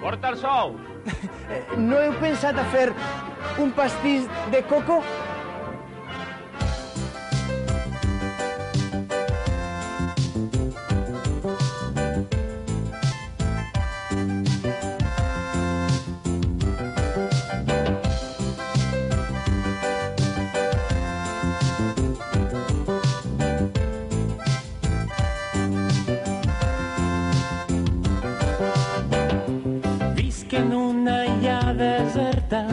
Porta els ous. No heu pensat a fer un pastís de coco? En una illa deserta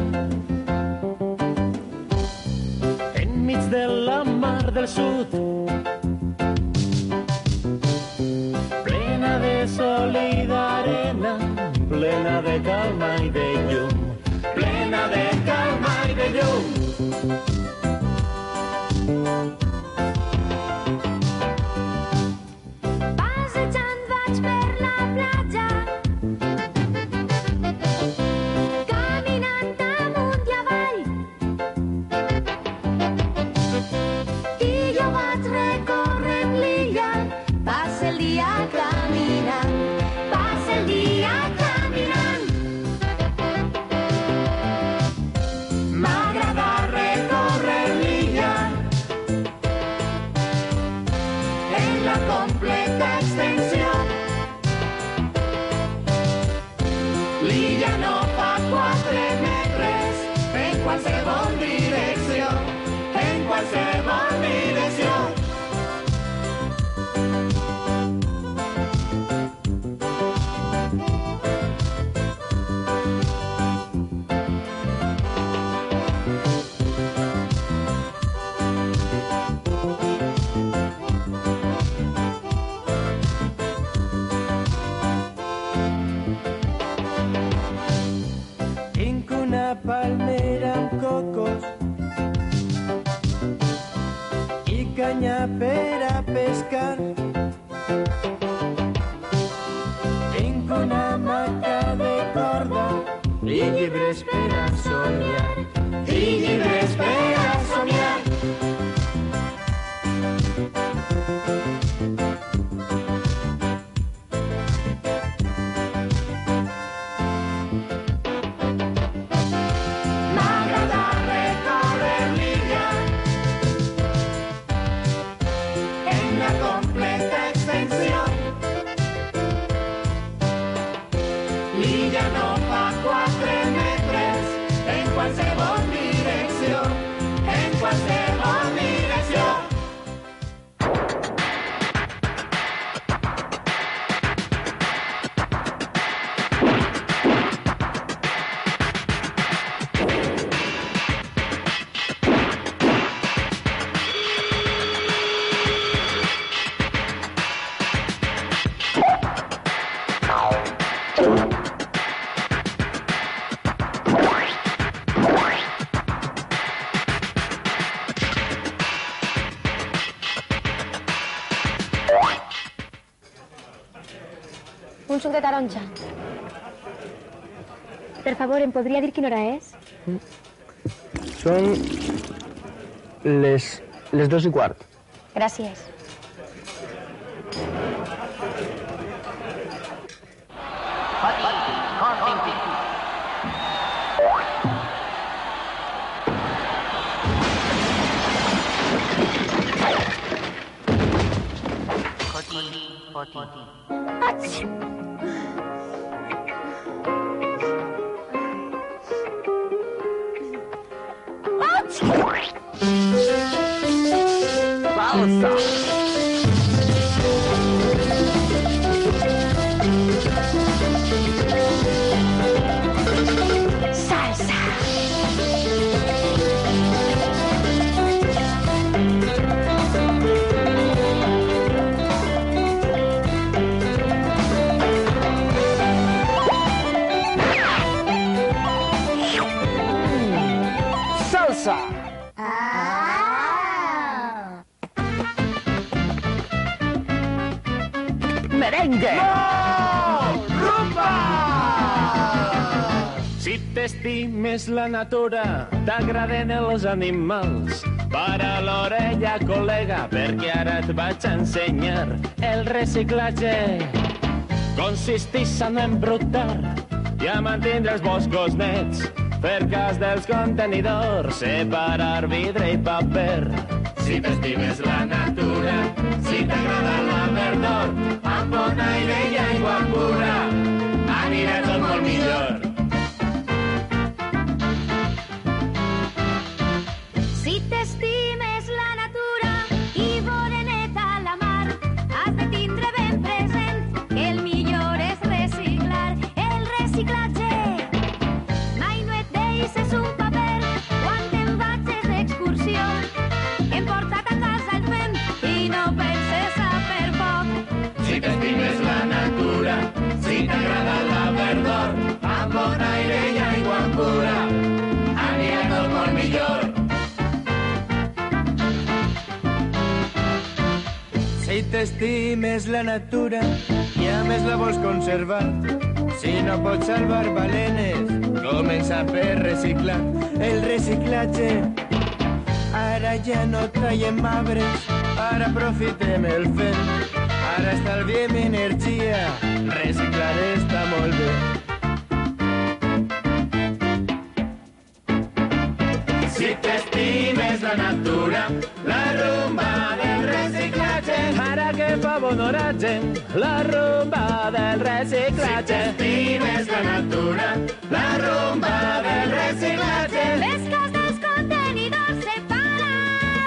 enmig de la mar del sud, plena de sol i d'arena, plena de calma i de llum, plena de calma i de llum. Passejant vaig per la platja, palmera amb cocos i canya per a pescar. Tinc una hamaca de corda i llibres per a somiar. I llibres per a somiar. Un suc de taronja. Per favor, em podria dir quina hora és? Són les 2:15. Gràcies. Salsa. Merengue. No! Rumba! Si t'estimes la natura, t'agraden els animals, para l'orella, col·lega, perquè ara et vaig ensenyar. El reciclatge consisteix en embrutar ja mantindre els boscos nets, fer cas dels contenidors, separar vidre i paper. Si t'estimes la natura, si t'agrada la verdor, amb bon aire i aigua pura, anirà tot molt millor. Si t'estimes la natura i vore neta la mar, has de tindre ben present que el millor és reciclar. El reciclatge mai no et deixes un paper quan te'n vagis d'excursió. Hem portat a casa el fem i no penses a fer poc. Si t'estimes la natura, si t'agrada la verdor, amb bon aire i aigua pura, anirà tot molt millor. Si t'estimes la natura i a més la vols conservar, si no pots salvar balenes, comença a fer reciclar. El reciclatge, ara ja no tallem arbres, ara aprofitem el fem, ara estalviem energia, reciclar està molt bé. Si t'estimes la natura, la rumba del reciclatge, Ara que fa bon oratge, la rumba del reciclatge. si t'estimes la natura, la rumba del reciclatge, Fes cas dels contenidors, separa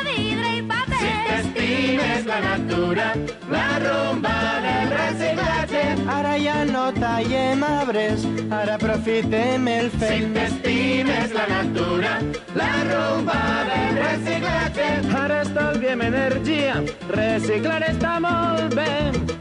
vidre i paper. si t'estimes la natura, la rumba del reciclatge, Ara ja no tallem arbres, ara aprofitem el si fem. t'estimes la natura, la rumba del reciclatge, Ara estalviem energia, reciclar està molt bé.